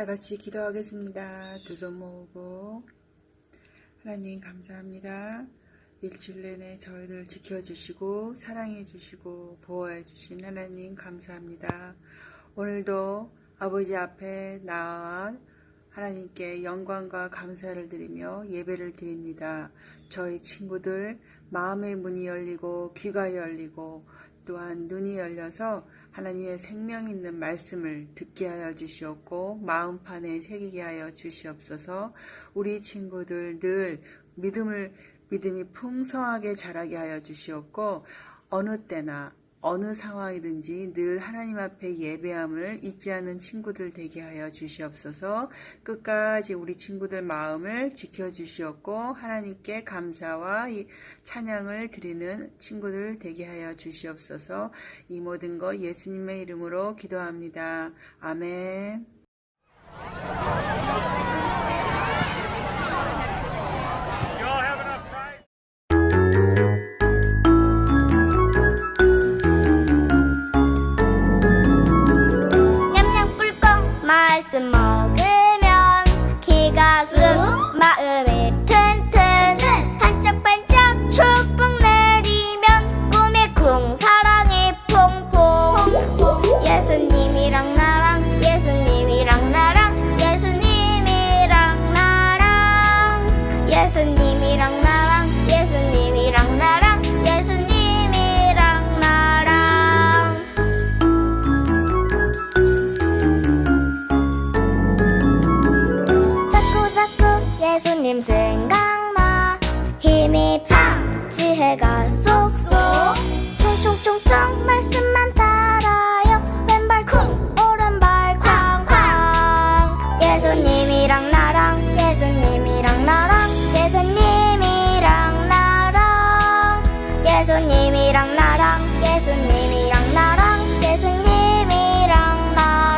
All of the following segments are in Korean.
같이 기도하겠습니다. 두 손 모으고. 하나님 감사합니다. 일주일 내내 저희들 지켜주시고 사랑해주시고 보호해주신 하나님 감사합니다. 오늘도 아버지 앞에 나와 하나님께 영광과 감사를 드리며 예배를 드립니다. 저희 친구들 마음의 문이 열리고 귀가 열리고 또한 눈이 열려서 하나님의 생명 있는 말씀을 듣게 하여 주시옵고 마음판에 새기게 하여 주시옵소서. 우리 친구들 늘 믿음이 풍성하게 자라게 하여 주시옵고 어느 때나 어느 상황이든지 늘 하나님 앞에 예배함을 잊지 않는 친구들 되게 하여 주시옵소서. 끝까지 우리 친구들 마음을 지켜주시옵고 하나님께 감사와 찬양을 드리는 친구들 되게 하여 주시옵소서. 이 모든 것 예수님의 이름으로 기도합니다. 아멘. 말씀 먹으면 기가 쑥 마음이 튼튼 반짝반짝 축복 내리면 꿈이 쿵 사랑이 퐁퐁 예수님이랑 나랑 예수님이랑 나랑 예수님이랑 나랑 예수님이랑 나랑 예수님이랑 나랑 예수님이랑 나랑 예수님 생각나 힘이 팍 지혜가 쏙쏙 총총총총 말씀만 따라요 왼발 쿵 오른발 쾅쾅 예수님이랑 나랑 예수님이랑 나랑 예수님이랑 나랑 예수님이랑 나랑 예수님이랑 나랑 예수님이랑 나랑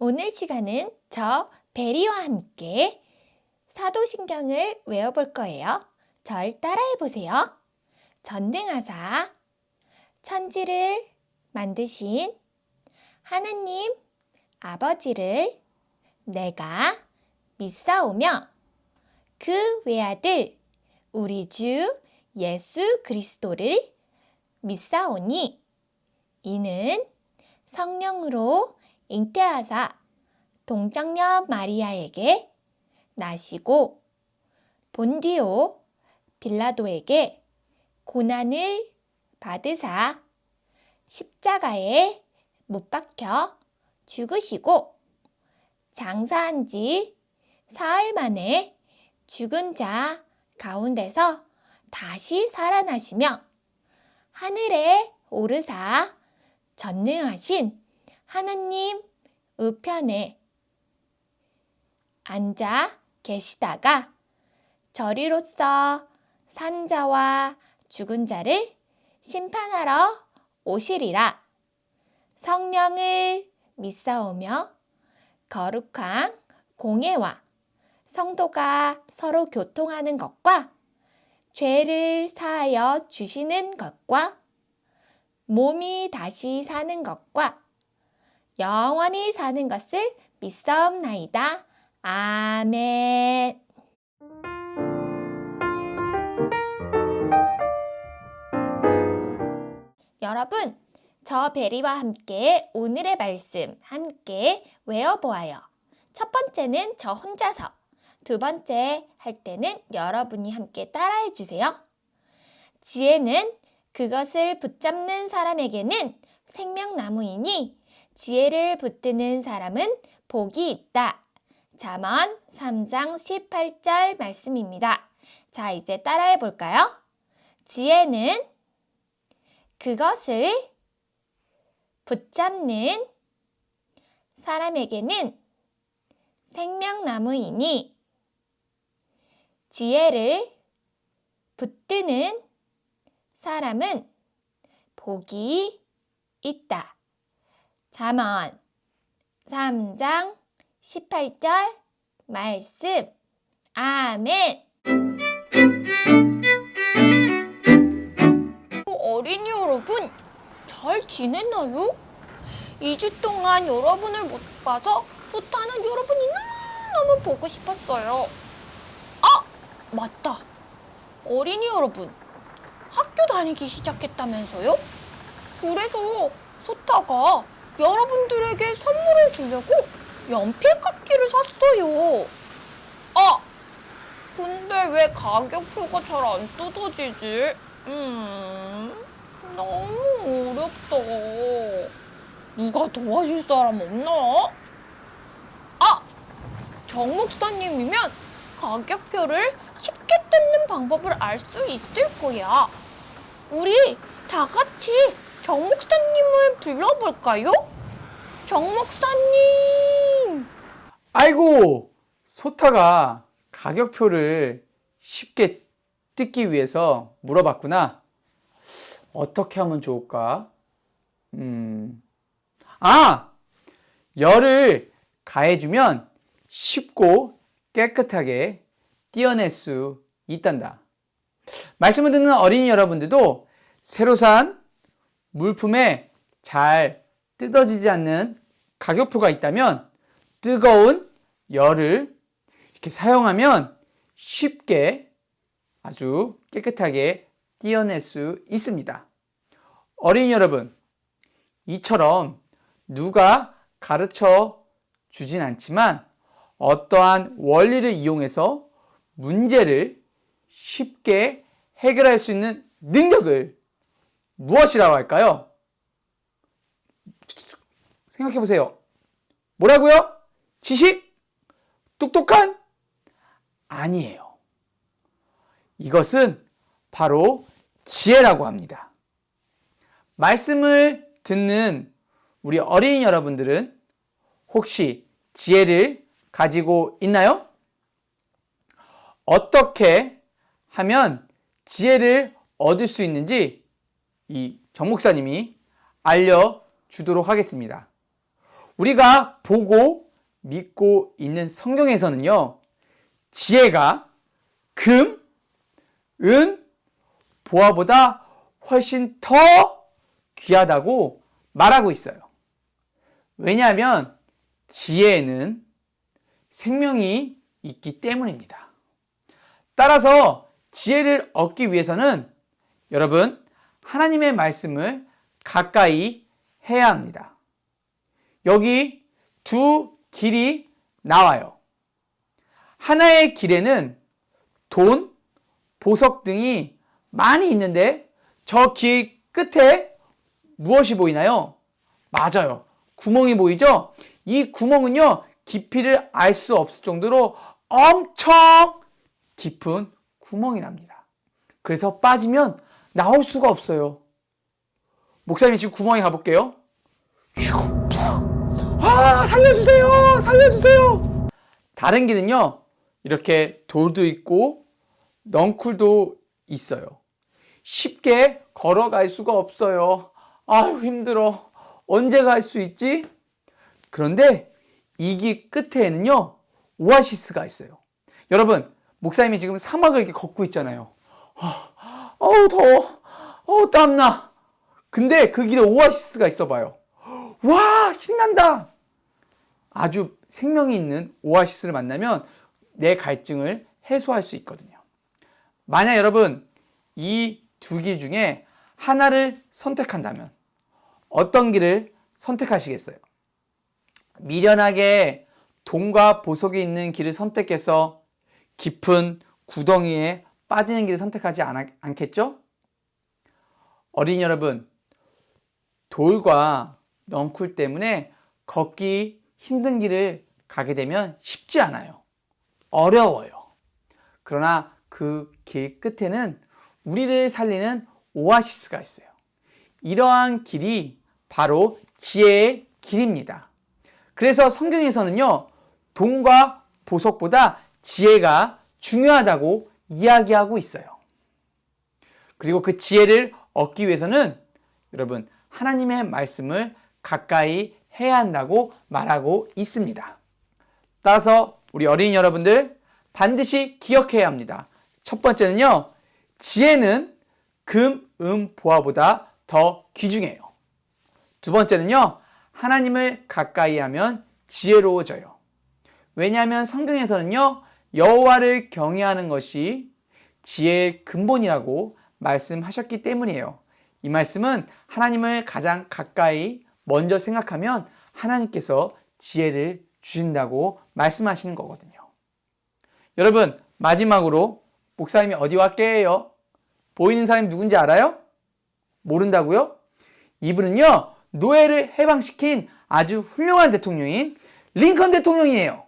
오늘 시간은 저 베리와 함께 사도신경을 외워볼 거예요. 절 따라해 보세요. 전능하사 천지를 만드신 하나님 아버지를 내가 믿사오며 그 외아들 우리 주 예수 그리스도를 믿사오니 이는 성령으로 잉태하사 동정녀 마리아에게 나시고 본디오 빌라도에게 고난을 받으사 십자가에 못 박혀 죽으시고 장사한 지 사흘 만에 죽은 자 가운데서 다시 살아나시며 하늘에 오르사 전능하신 하느님 우편에 앉아 계시다가 저리로서 산 자와 죽은 자를 심판하러 오시리라. 성령을 믿사오며 거룩한 공예와 성도가 서로 교통하는 것과 죄를 사하여 주시는 것과 몸이 다시 사는 것과 영원히 사는 것을 믿사옵나이다. 아멘. 여러분, 저 베리와 함께 오늘의 말씀 함께 외워보아요. 첫 번째는 저 혼자서, 두 번째 할 때는 여러분이 함께 따라해 주세요. 지혜는 그것을 붙잡는 사람에게는 생명나무이니 지혜를 붙드는 사람은 복이 있다. 잠언 3장 18절 말씀입니다. 자, 이제 따라해 볼까요? 지혜는 그것을 붙잡는 사람에게는 생명나무이니 지혜를 붙드는 사람은 복이 있다. 잠언 3장 18절 말씀. 아멘. 어린이 여러분, 잘 지냈나요? 2주 동안 여러분을 못 봐서 소타는 여러분이 너무 보고 싶었어요. 아, 맞다. 어린이 여러분, 학교 다니기 시작했다면서요? 그래서 소타가 여러분들에게 선물을 주려고 연필깎이를 샀어요. 아, 근데 왜 가격표가 잘 안 뜯어지지? 너무 어렵다. 누가 도와줄 사람 없나? 아, 정 목사님이면 가격표를 쉽게 뜯는 방법을 알 수 있을 거야. 우리 다 같이 정 목사님을 불러볼까요? 정 목사님! 아이고, 소타가 가격표를 쉽게 뜯기 위해서 물어봤구나. 어떻게 하면 좋을까? 열을 가해주면 쉽고 깨끗하게 떼어낼 수 있단다. 말씀을 듣는 어린이 여러분들도 새로 산 물품에 잘 뜯어지지 않는 가격표가 있다면 뜨거운 열을 이렇게 사용하면 쉽게 아주 깨끗하게 떼어낼 수 있습니다. 어린이 여러분, 이처럼 누가 가르쳐 주진 않지만 어떠한 원리를 이용해서 문제를 쉽게 해결할 수 있는 능력을 무엇이라고 할까요? 생각해 보세요. 뭐라고요? 지식? 똑똑한? 아니에요. 이것은 바로 지혜라고 합니다. 말씀을 듣는 우리 어린이 여러분들은 혹시 지혜를 가지고 있나요? 어떻게 하면 지혜를 얻을 수 있는지 이 정 목사님이 알려주도록 하겠습니다. 우리가 보고 믿고 있는 성경에서는요, 지혜가 금, 은, 보화보다 훨씬 더 귀하다고 말하고 있어요. 왜냐하면 지혜에는 생명이 있기 때문입니다. 따라서 지혜를 얻기 위해서는 여러분, 하나님의 말씀을 가까이 해야 합니다. 여기 두 길이 나와요. 하나의 길에는 돈, 보석 등이 많이 있는데 저 길 끝에 무엇이 보이나요? 맞아요. 구멍이 보이죠? 이 구멍은요, 깊이를 알 수 없을 정도로 엄청 깊은 구멍이 납니다. 그래서 빠지면 나올 수가 없어요. 목사님이 지금 구멍에 가볼게요. 아, 살려주세요! 살려주세요! 다른 길은요, 이렇게 돌도 있고 넝쿨도 있어요. 쉽게 걸어갈 수가 없어요. 아유, 힘들어. 언제 갈 수 있지? 그런데 이 길 끝에는요, 오아시스가 있어요. 여러분, 목사님이 지금 사막을 이렇게 걷고 있잖아요. 어우, 더워. 어우, 땀나. 근데 그 길에 오아시스가 있어 봐요. 와, 신난다. 아주 생명이 있는 오아시스를 만나면 내 갈증을 해소할 수 있거든요. 만약 여러분 이 두 길 중에 하나를 선택한다면 어떤 길을 선택하시겠어요? 미련하게 돈과 보석이 있는 길을 선택해서 깊은 구덩이에 빠지는 길을 선택하지 않겠죠? 어린이 여러분, 돌과 넝쿨 때문에 걷기 힘든 길을 가게 되면 쉽지 않아요. 어려워요. 그러나 그 길 끝에는 우리를 살리는 오아시스가 있어요. 이러한 길이 바로 지혜의 길입니다. 그래서 성경에서는요, 돈과 보석보다 지혜가 중요하다고 이야기하고 있어요. 그리고 그 지혜를 얻기 위해서는 여러분, 하나님의 말씀을 가까이 해야 한다고 말하고 있습니다. 따라서 우리 어린이 여러분들 반드시 기억해야 합니다. 첫 번째는요, 지혜는 금, 은, 보화보다 더 귀중해요. 두 번째는요, 하나님을 가까이 하면 지혜로워져요. 왜냐하면 성경에서는요, 여호와를 경외하는 것이 지혜의 근본이라고 말씀하셨기 때문이에요. 이 말씀은 하나님을 가장 가까이 먼저 생각하면 하나님께서 지혜를 주신다고 말씀하시는 거거든요. 여러분, 마지막으로 목사님이 어디와 함께해요? 보이는 사람이 누군지 알아요? 모른다고요? 이분은요, 노예를 해방시킨 아주 훌륭한 대통령인 링컨 대통령이에요.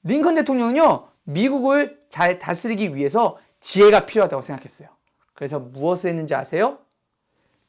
링컨 대통령은요, 미국을 잘 다스리기 위해서 지혜가 필요하다고 생각했어요. 그래서 무엇을 했는지 아세요?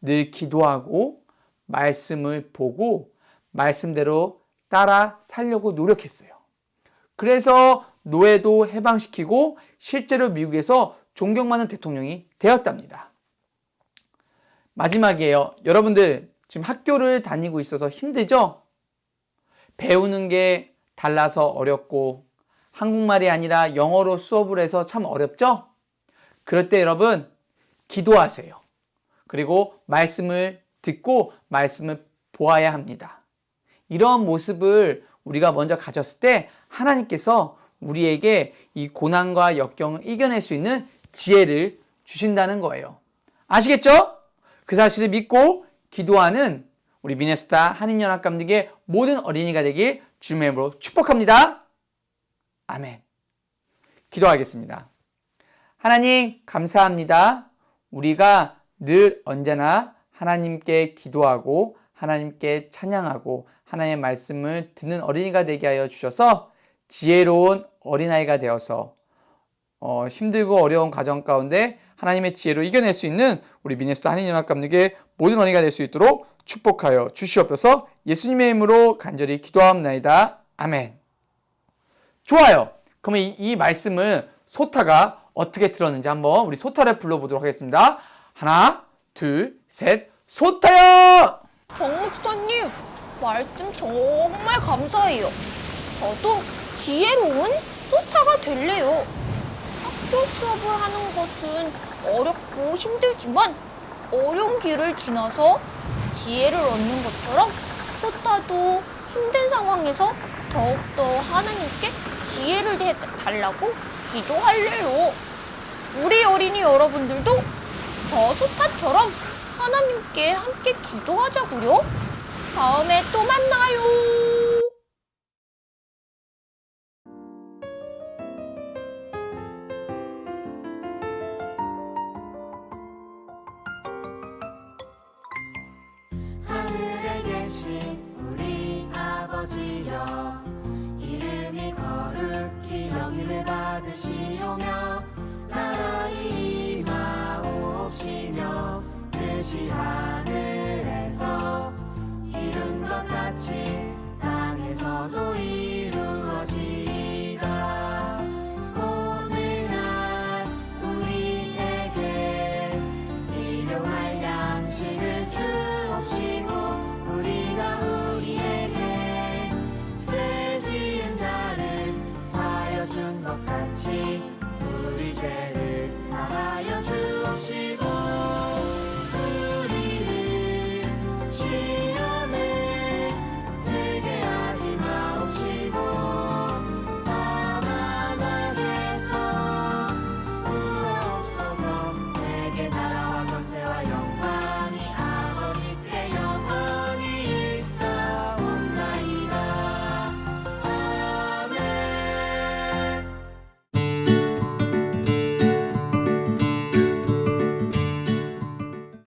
늘 기도하고 말씀을 보고 말씀대로 따라 살려고 노력했어요. 그래서 노예도 해방시키고 실제로 미국에서 존경받는 대통령이 되었답니다. 마지막이에요. 여러분들 지금 학교를 다니고 있어서 힘들죠? 배우는 게 달라서 어렵고 한국말이 아니라 영어로 수업을 해서 참 어렵죠? 그럴 때 여러분 기도하세요. 그리고 말씀을 듣고 말씀을 보아야 합니다. 이런 모습을 우리가 먼저 가졌을 때 하나님께서 우리에게 이 고난과 역경을 이겨낼 수 있는 지혜를 주신다는 거예요. 아시겠죠? 그 사실을 믿고 기도하는 우리 미네소타 한인연합감독의 모든 어린이가 되길 주님의 이름으로 축복합니다. 아멘. 기도하겠습니다. 하나님 감사합니다. 우리가 늘 언제나 하나님께 기도하고 하나님께 찬양하고 하나님의 말씀을 듣는 어린이가 되게 하여 주셔서 지혜로운 어린아이가 되어서 힘들고 어려운 가정 가운데 하나님의 지혜로 이겨낼 수 있는 우리 미네소타 한인연합감독의 모든 어린이가 될 수 있도록 축복하여 주시옵소서. 예수님의 이름으로 간절히 기도하옵나이다. 아멘. 좋아요. 그러면 이 말씀을 소타가 어떻게 들었는지 한번 우리 소타를 불러보도록 하겠습니다. 하나, 둘, 셋, 소타요! 정목사님, 말씀 정말 감사해요. 저도 지혜로운 소타가 될래요. 학교 수업을 하는 것은 어렵고 힘들지만 어려운 길을 지나서 지혜를 얻는 것처럼 소타도 힘든 상황에서 더욱더 하나님께 지혜를 달라고 기도할래요. 우리 어린이 여러분들도 저 소타처럼 하나님께 함께 기도하자고요. 다음에 또 만나요. 하늘에 계신 우리 아버지여, 이름이 거룩히 여김을 받으시오며 무시하